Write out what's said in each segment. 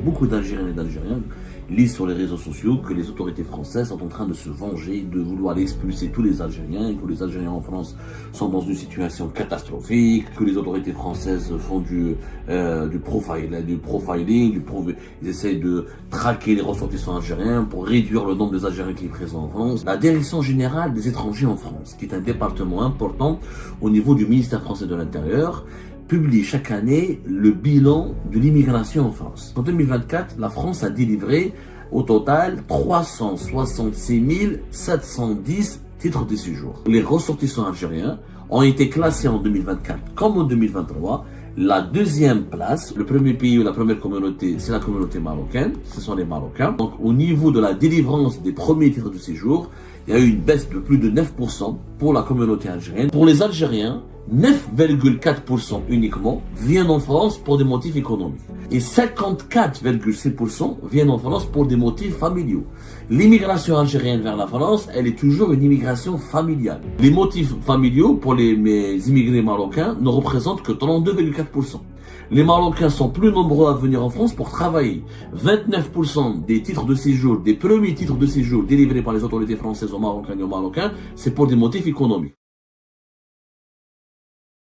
Beaucoup d'Algériens et d'Algériens lisent sur les réseaux sociaux que les autorités françaises sont en train de se venger, de vouloir expulser tous les Algériens, que les Algériens en France sont dans une situation catastrophique, que les autorités françaises font du profiling, ils essayent de traquer les ressortissants algériens pour réduire le nombre des Algériens qui sont présents en France. La Direction générale des étrangers en France, qui est un département important au niveau du ministère français de l'Intérieur, publie chaque année le bilan de l'immigration en France. En 2024, la France a délivré au total 366 710 titres de séjour. Les ressortissants algériens ont été classés en 2024 comme en 2023. La deuxième place, le premier pays ou la première communauté, c'est la communauté marocaine, ce sont les Marocains. Donc au niveau de la délivrance des premiers titres de séjour, il y a eu une baisse de plus de 9% pour la communauté algérienne. Pour les Algériens, 9,4% uniquement viennent en France pour des motifs économiques. Et 54,6% viennent en France pour des motifs familiaux. L'immigration algérienne vers la France, elle est toujours une immigration familiale. Les motifs familiaux pour mes immigrés marocains ne représentent que 32,4%. Les Marocains sont plus nombreux à venir en France pour travailler. 29% des titres de séjour, des premiers titres de séjour délivrés par les autorités françaises aux Marocains et aux Marocains, c'est pour des motifs économiques.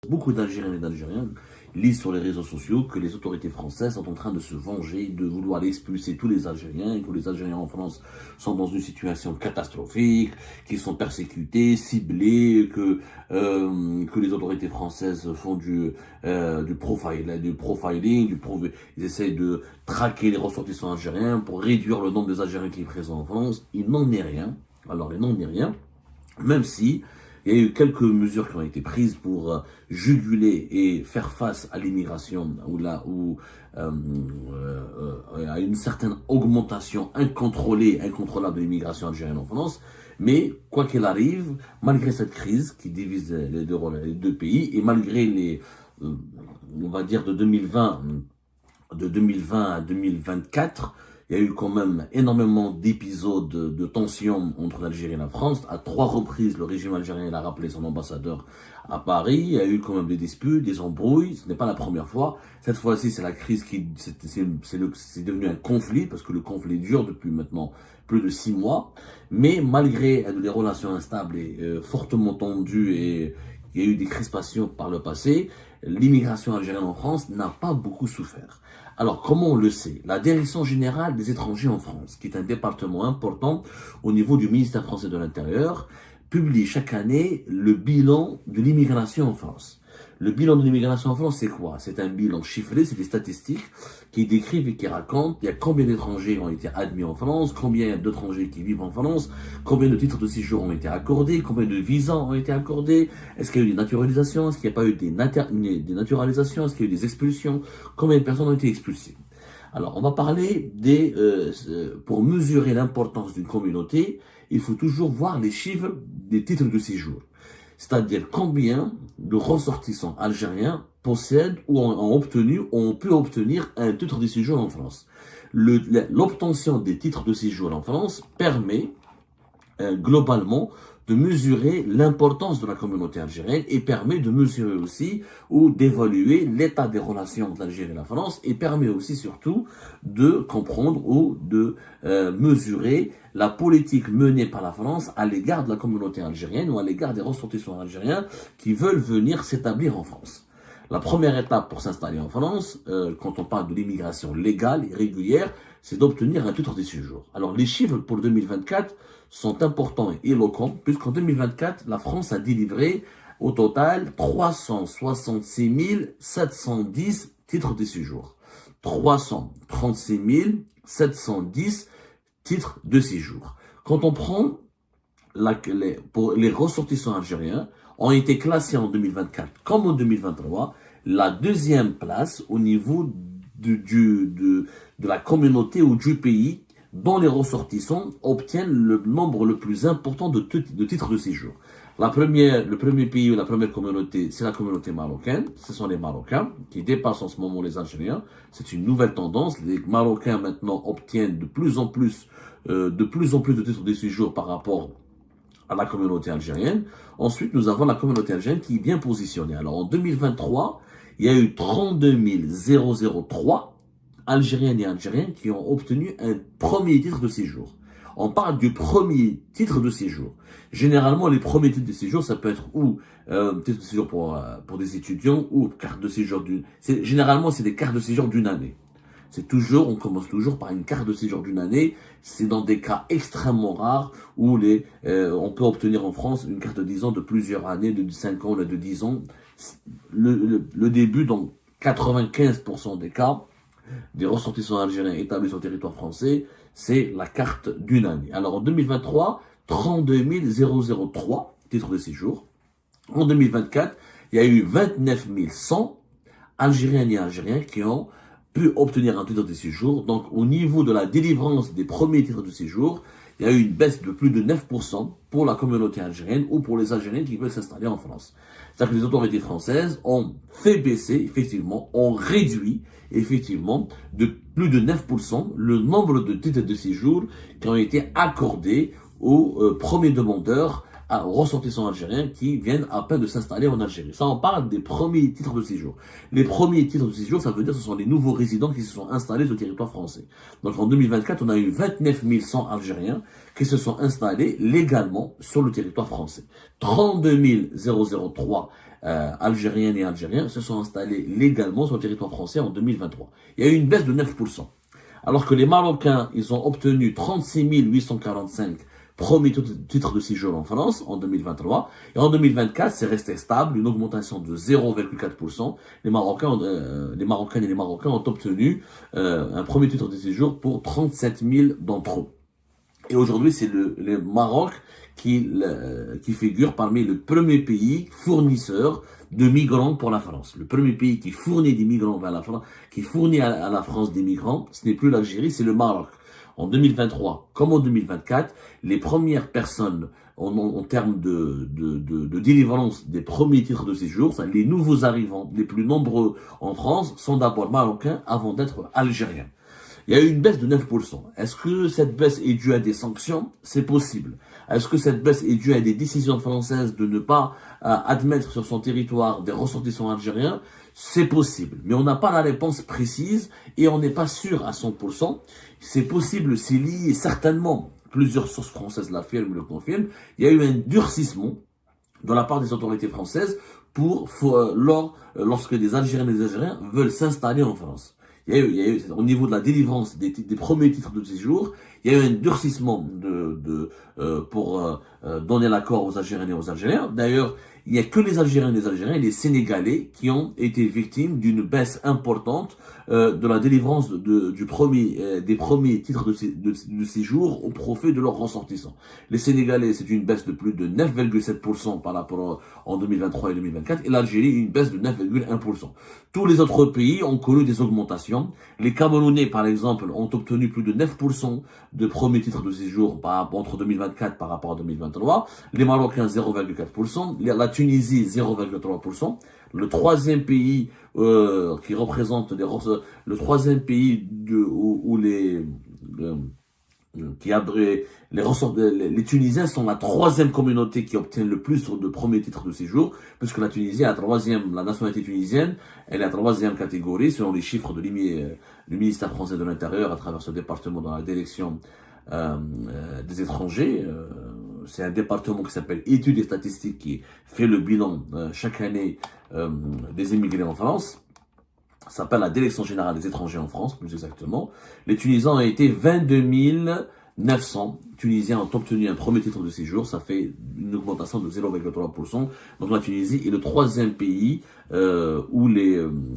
Beaucoup d'Algériens et d'Algériens lisent sur les réseaux sociaux que les autorités françaises sont en train de se venger, de vouloir expulser tous les Algériens, que les Algériens en France sont dans une situation catastrophique, qu'ils sont persécutés, ciblés, que les autorités françaises font du profiling, ils essayent de traquer les ressortissants algériens pour réduire le nombre des Algériens qui sont présents en France. Il n'en est rien. Alors, il n'en est rien, même si il y a eu quelques mesures qui ont été prises pour juguler et faire face à l'immigration à une certaine augmentation incontrôlable de l'immigration algérienne en France. Mais quoi qu'il arrive, malgré cette crise qui divise les deux pays et malgré on va dire de 2020 à 2024, il y a eu quand même énormément d'épisodes de tensions entre l'Algérie et la France. À 3 reprises, le régime algérien a rappelé son ambassadeur à Paris. Il y a eu quand même des disputes, des embrouilles. Ce n'est pas la première fois. Cette fois-ci, c'est la crise c'est devenu un conflit, parce que le conflit dure depuis maintenant plus de 6 mois. Mais malgré les relations instables et fortement tendues, et il y a eu des crispations par le passé, l'immigration algérienne en France n'a pas beaucoup souffert. Alors, comment on le sait? La Direction générale des étrangers en France, qui est un département important au niveau du ministère français de l'Intérieur, publie chaque année le bilan de l'immigration en France. Le bilan de l'immigration en France, c'est quoi? C'est un bilan chiffré, c'est des statistiques qui décrivent et qui racontent il y a combien d'étrangers ont été admis en France, combien d'étrangers qui vivent en France, combien de titres de séjour ont été accordés, combien de visas ont été accordés, est-ce qu'il y a eu des naturalisations, est-ce qu'il n'y a pas eu des naturalisations, est-ce qu'il y a eu des expulsions, combien de personnes ont été expulsées. Alors, on va parler pour mesurer l'importance d'une communauté, il faut toujours voir les chiffres des titres de séjour. C'est-à-dire combien de ressortissants algériens possèdent ou ont pu obtenir un titre de séjour en France. L'obtention des titres de séjour en France permet globalement de mesurer l'importance de la communauté algérienne et permet de mesurer aussi ou d'évaluer l'état des relations entre l'Algérie et la France et permet aussi surtout de comprendre ou de mesurer la politique menée par la France à l'égard de la communauté algérienne ou à l'égard des ressortissants algériens qui veulent venir s'établir en France. La première étape pour s'installer en France, quand on parle de l'immigration légale et régulière, c'est d'obtenir un titre de séjour. Alors les chiffres pour 2024 sont importants et éloquents, puisqu'en 2024, la France a délivré au total 366 710 titres de séjour. 336 710 titres de séjour. Quand on prend pour les ressortissants algériens, ont été classés en 2024 comme en 2023, la deuxième place au niveau de la communauté ou du pays dont les ressortissants obtiennent le nombre le plus important de titres de séjour. Le premier pays ou la première communauté, c'est la communauté marocaine. Ce sont les Marocains qui dépassent en ce moment les Algériens. C'est une nouvelle tendance. Les Marocains maintenant obtiennent de plus en plus de titres de séjour par rapport à la communauté algérienne. Ensuite, nous avons la communauté algérienne qui est bien positionnée. Alors, en 2023, il y a eu 32 003 Algériennes et Algériens qui ont obtenu un premier titre de séjour. On parle du premier titre de séjour. Généralement, les premiers titres de séjour, ça peut être ou titre de séjour pour des étudiants ou carte de séjour généralement, c'est des cartes de séjour d'une année. On commence toujours par une carte de séjour d'une année. C'est dans des cas extrêmement rares où on peut obtenir en France une carte de 10 ans de plusieurs années, de 5 ans, de 10 ans. Le début, dans 95% des cas, des ressortissants algériens établis sur le territoire français, c'est la carte d'une année. Alors en 2023, 32 003 titres de séjour. En 2024, il y a eu 29 100 Algériennes et Algériens qui ont pu obtenir un titre de séjour. Donc au niveau de la délivrance des premiers titres de séjour, il y a eu une baisse de plus de 9% pour la communauté algérienne ou pour les Algériens qui veulent s'installer en France. C'est-à-dire que les autorités françaises ont fait baisser, effectivement, ont réduit, effectivement, de plus de 9% le nombre de titres de séjour qui ont été accordés aux premiers demandeurs, aux ressortissants algériens qui viennent à peine de s'installer en Algérie. Ça, on parle des premiers titres de séjour. Les premiers titres de séjour, ça veut dire que ce sont les nouveaux résidents qui se sont installés sur le territoire français. Donc en 2024, on a eu 29 100 Algériens qui se sont installés légalement sur le territoire français. 32 003 Algériennes et Algériens se sont installés légalement sur le territoire français en 2023. Il y a eu une baisse de 9%. Alors que les Marocains, ils ont obtenu 36 845 premier titre de séjour en France en 2023. Et en 2024, c'est resté stable, une augmentation de 0,4%. Les Marocaines et les Marocains ont obtenu un premier titre de séjour pour 37 000 d'entre eux. Et aujourd'hui, c'est le Maroc qui figure parmi le premier pays fournisseur de migrants pour la France. Le premier pays qui fournit des migrants vers la France, qui fournit à la France des migrants, ce n'est plus l'Algérie, c'est le Maroc. En 2023, comme en 2024, les premières personnes en termes de délivrance des premiers titres de séjour, les nouveaux arrivants les plus nombreux en France sont d'abord marocains avant d'être algériens. Il y a eu une baisse de 9%. Est-ce que cette baisse est due à des sanctions? C'est possible. Est-ce que cette baisse est due à des décisions françaises de ne pas admettre sur son territoire des ressortissants algériens? C'est possible. Mais on n'a pas la réponse précise et on n'est pas sûr à 100%. C'est possible, c'est lié certainement, plusieurs sources françaises l'affirment, le confirment, il y a eu un durcissement de la part des autorités françaises lorsque des Algériens et des Algériens veulent s'installer en France. Il y a eu, au niveau de la délivrance des premiers titres de séjour, il y a eu un durcissement pour donner l'accord aux Algériens et aux Algériens. D'ailleurs, il n'y a que les Algériens et les Algériens et les Sénégalais qui ont été victimes d'une baisse importante de la délivrance des premiers titres de séjour au profit de leurs ressortissants. Les Sénégalais, c'est une baisse de plus de 9,7% par rapport en 2023 et 2024, et l'Algérie, une baisse de 9,1%. Tous les autres pays ont connu des augmentations. Les Camerounais, par exemple, ont obtenu plus de 9% de premiers titres de séjour entre 2024 par rapport à 2023. Les Marocains, 0,4%. La Tunisie, 0,3%. Le troisième pays qui représente le troisième pays où les Tunisiens sont la troisième communauté qui obtient le plus de premiers titres de séjour, puisque la Tunisie est la nationalité tunisienne, elle est la troisième catégorie selon les chiffres du ministère français de l'Intérieur à travers ce département dans la direction des étrangers. C'est un département qui s'appelle Études et Statistiques qui fait le bilan chaque année des immigrés en France. Ça s'appelle la Direction Générale des Étrangers en France, plus exactement. Les Tunisiens ont été 22 900 Tunisiens ont obtenu un premier titre de séjour, ça fait une augmentation de 0,3%. Donc la Tunisie est le troisième pays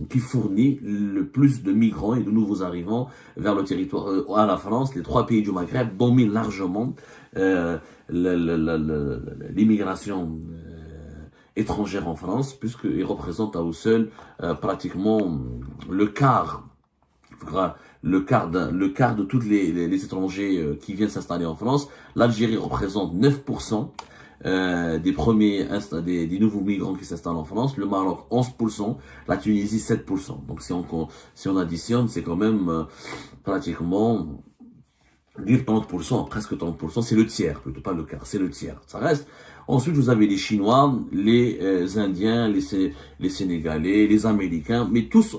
qui fournit le plus de migrants et de nouveaux arrivants vers le territoire à la France. Les trois pays du Maghreb dominent largement l'immigration étrangère en France, puisqu'ils représentent à eux seuls pratiquement le quart de tous les étrangers qui viennent s'installer en France. L'Algérie représente 9% des nouveaux migrants qui s'installent en France. Le Maroc 11%, la Tunisie 7%. Donc si on additionne, c'est quand même pratiquement 30%, presque 30%, c'est le tiers, plutôt pas le quart, c'est le tiers. Ça reste. Ensuite, vous avez les Chinois, les Indiens, les Sénégalais, les Américains, mais tous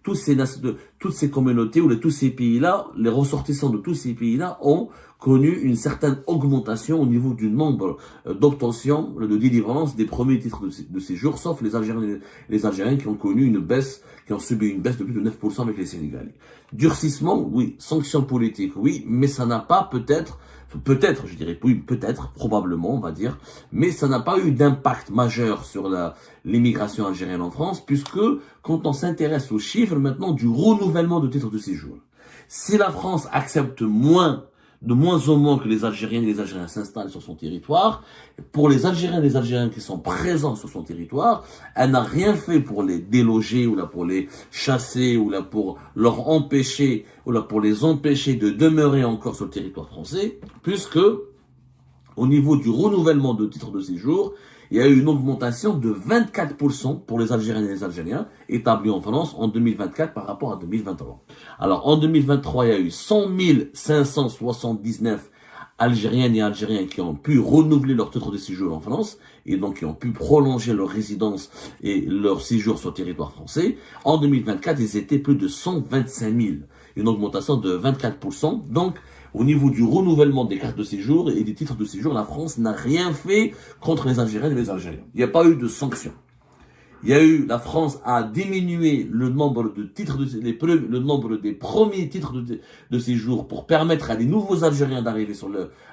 toutes ces communautés ou tous ces pays-là, les ressortissants de tous ces pays-là ont connu une certaine augmentation au niveau du nombre d'obtention, de délivrance des premiers titres de séjour, sauf les Algériens qui ont connu une baisse, qui ont subi une baisse de plus de 9% avec les Sénégalais. Durcissement, oui. Sanctions politiques, oui. Mais ça n'a pas peut-être, je dirais, oui, peut-être, probablement, on va dire, mais ça n'a pas eu d'impact majeur sur l'immigration algérienne en France, puisque quand on s'intéresse aux chiffres maintenant du renouvellement de titres de séjour, si la France accepte de moins en moins que les Algériennes et les Algériens s'installent sur son territoire, pour les Algériens et les Algériens qui sont présents sur son territoire, elle n'a rien fait pour les déloger, ou là pour les chasser, ou là pour leur empêcher, ou là pour les empêcher de demeurer encore sur le territoire français, puisque, au niveau du renouvellement de titres de séjour, il y a eu une augmentation de 24% pour les Algériennes et les Algériens établis en France en 2024 par rapport à 2023. Alors, en 2023, il y a eu 100 579 Algériennes et Algériens qui ont pu renouveler leur titre de séjour en France et donc qui ont pu prolonger leur résidence et leur séjour sur le territoire français. En 2024, ils étaient plus de 125 000, une augmentation de 24%. Donc, au niveau du renouvellement des cartes de séjour et des titres de séjour, la France n'a rien fait contre les Algériennes et les Algériens. Il n'y a pas eu de sanctions. La France a diminué le nombre de titres le nombre des premiers titres de séjour pour permettre à des nouveaux Algériens d'arriver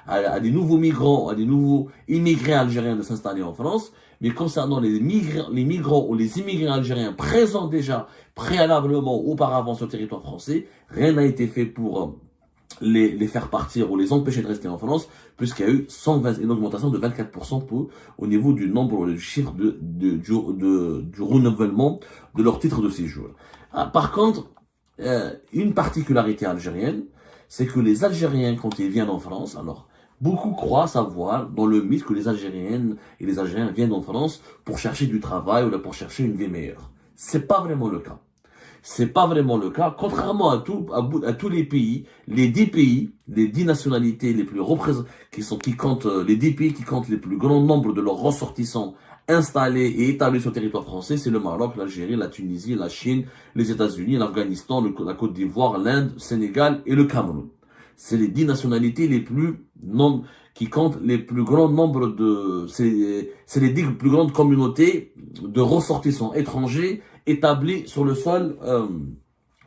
à des nouveaux migrants, à des nouveaux immigrés algériens de s'installer en France. Mais concernant les migrants ou les immigrés algériens présents déjà préalablement auparavant sur le territoire français, rien n'a été fait pour les faire partir ou les empêcher de rester en France, puisqu'il y a eu une augmentation de 24% au niveau du nombre, du chiffre du renouvellement de leur titre de séjour. Par contre, une particularité algérienne, c'est que les Algériens, quand ils viennent en France, alors, beaucoup croient savoir dans le mythe que les Algériennes et les Algériens viennent en France pour chercher du travail ou pour chercher une vie meilleure. C'est pas vraiment le cas. C'est pas vraiment le cas. Contrairement à tous les pays, les 10 nationalités les plus représentées, qui comptent, les 10 pays qui comptent les plus grands nombres de leurs ressortissants installés et établis sur le territoire français, c'est le Maroc, l'Algérie, la Tunisie, la Chine, les États-Unis, l'Afghanistan, la Côte d'Ivoire, l'Inde, le Sénégal et le Cameroun. C'est les 10 nationalités qui comptent les plus grands nombres c'est les 10 plus grandes communautés de ressortissants étrangers établis sur le sol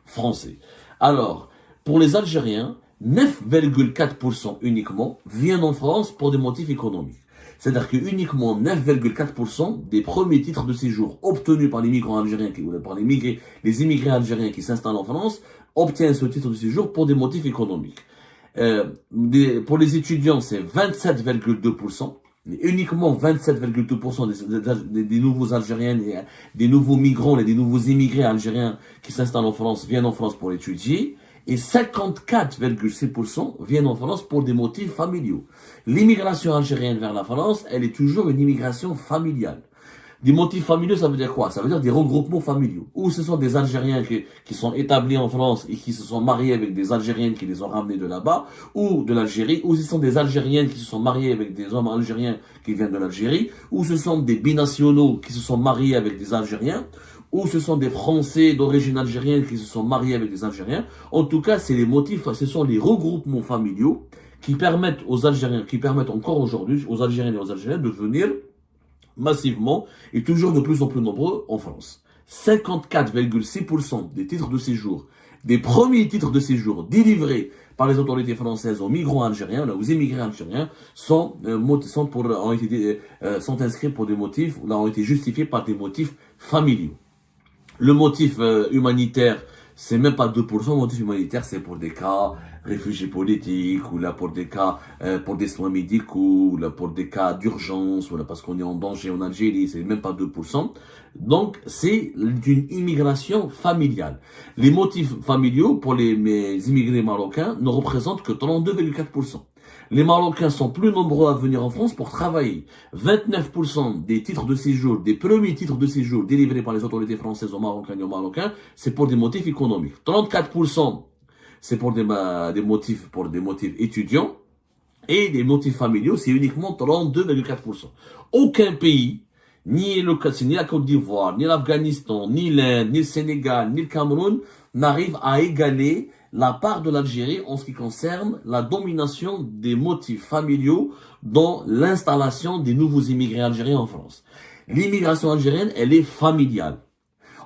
français. Alors, pour les Algériens, 9,4% uniquement viennent en France pour des motifs économiques. C'est-à-dire que uniquement 9,4% des premiers titres de séjour obtenus par les migrants algériens ou par les immigrés algériens qui s'installent en France obtiennent ce titre de séjour pour des motifs économiques. Pour les étudiants, c'est 27,2%. Uniquement 27,2% des nouveaux Algériens, des nouveaux migrants et des nouveaux immigrés algériens qui s'installent en France viennent en France pour étudier. Et 54,6% viennent en France pour des motifs familiaux. L'immigration algérienne vers la France, elle est toujours une immigration familiale. Des motifs familiaux, ça veut dire quoi? Ça veut dire des regroupements familiaux. Ou ce sont des Algériens qui sont établis en France et qui se sont mariés avec des Algériennes qui les ont ramenés de là-bas, ou de l'Algérie, ou ce sont des Algériennes qui se sont mariées avec des hommes algériens qui viennent de l'Algérie, ou ce sont des binationaux qui se sont mariés avec des Algériens, ou ce sont des Français d'origine algérienne qui se sont mariés avec des Algériens. En tout cas, c'est les motifs, ce sont les regroupements familiaux qui permettent encore aujourd'hui aux Algériens et aux Algériens de venir massivement et toujours de plus en plus nombreux en France. 54,6% des titres de séjour, des premiers titres de séjour délivrés par les autorités françaises aux migrants algériens, aux immigrés algériens, sont inscrits pour des motifs, ont été justifiés par des motifs familiaux. Le motif humanitaire, c'est même pas 2%. Le motif humanitaire, c'est pour des cas réfugiés politiques, ou là pour des cas, pour des soins médicaux, ou là pour des cas d'urgence, ou là parce qu'on est en danger en Algérie, c'est même pas 2%. Donc, c'est une immigration familiale. Les motifs familiaux pour les immigrés marocains ne représentent que 32,4%. Les Marocains sont plus nombreux à venir en France pour travailler. 29% des titres de séjour, des premiers titres de séjour délivrés par les autorités françaises aux Marocains et aux Marocains, c'est pour des motifs économiques. 34%, c'est pour des motifs étudiants. Et des motifs familiaux, c'est uniquement 32,4%. Aucun pays ni la Côte d'Ivoire, ni l'Afghanistan, ni l'Inde, ni le Sénégal, ni le Cameroun n'arrivent à égaler la part de l'Algérie en ce qui concerne la domination des motifs familiaux dans l'installation des nouveaux immigrés algériens en France. L'immigration algérienne, elle est familiale.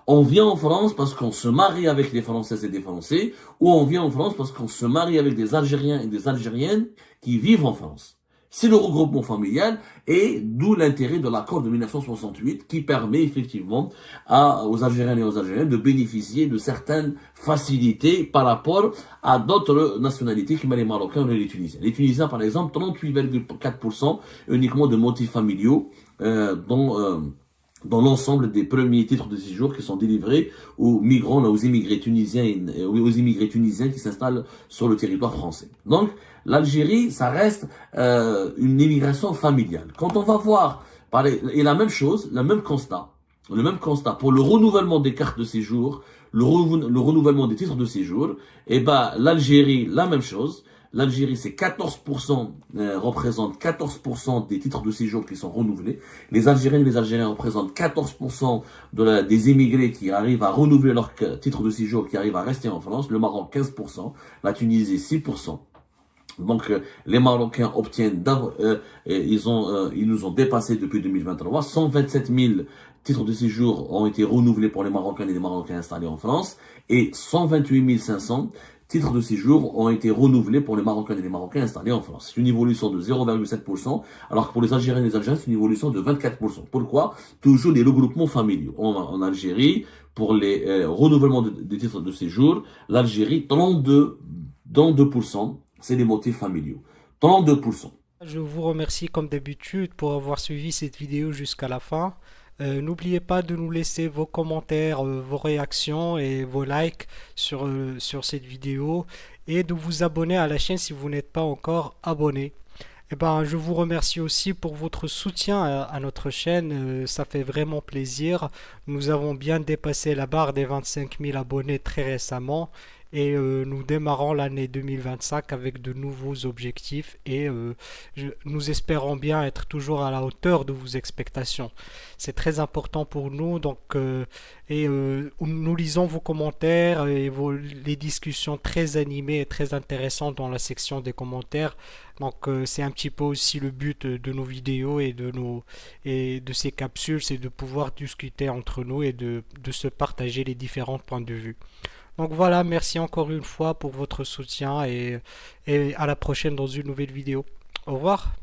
On vient en France parce qu'on se marie avec des Françaises et des Français, ou on vient en France parce qu'on se marie avec des Algériens et des Algériennes qui vivent en France. C'est le regroupement familial et d'où l'intérêt de l'accord de 1968 qui permet effectivement aux Algériens et aux Algériennes de bénéficier de certaines facilités par rapport à d'autres nationalités comme les Marocains ou les Tunisiens. Les Tunisiens, par exemple, 38,4% uniquement de motifs familiaux dans l'ensemble des premiers titres de séjour qui sont délivrés aux migrants, aux immigrés tunisiens qui s'installent sur le territoire français. Donc, l'Algérie, ça reste une immigration familiale. Quand on va voir, et la même chose, le même constat pour le renouvellement des cartes de séjour, le renouvellement des titres de séjour, et ben l'Algérie, la même chose. L'Algérie, c'est 14%, représente 14% des titres de séjour qui sont renouvelés. Les Algériennes et les Algériens représentent 14% des immigrés qui arrivent à renouveler leur titre de séjour, qui arrivent à rester en France. Le Maroc, 15%. La Tunisie, 6%. Donc, les Marocains obtiennent, ils nous ont dépassé depuis 2023. 127 000 titres de séjour ont été renouvelés pour les Marocains et les Marocains installés en France. Et 128 500 titres de séjour ont été renouvelés pour les Marocains et les Marocains installés en France. C'est une évolution de 0,7%, alors que pour les Algériens et les Algériens, c'est une évolution de 24%. Pourquoi? Toujours les regroupements familiaux. En Algérie, pour les renouvellements des titres de séjour, l'Algérie, 32%, c'est les motifs familiaux. 32%. Je vous remercie comme d'habitude pour avoir suivi cette vidéo jusqu'à la fin. N'oubliez pas de nous laisser vos commentaires, vos réactions et vos likes sur cette vidéo et de vous abonner à la chaîne si vous n'êtes pas encore abonné. Eh ben, je vous remercie aussi pour votre soutien à notre chaîne, ça fait vraiment plaisir. Nous avons bien dépassé la barre des 25 000 abonnés très récemment et nous démarrons l'année 2025 avec de nouveaux objectifs et nous espérons bien être toujours à la hauteur de vos expectations. C'est très important pour nous, donc nous lisons vos commentaires et les discussions très animées et très intéressantes dans la section des commentaires. Donc c'est un petit peu aussi le but de nos vidéos et de ces capsules, c'est de pouvoir discuter entre nous et de se partager les différents points de vue. Donc voilà, merci encore une fois pour votre soutien et à la prochaine dans une nouvelle vidéo. Au revoir.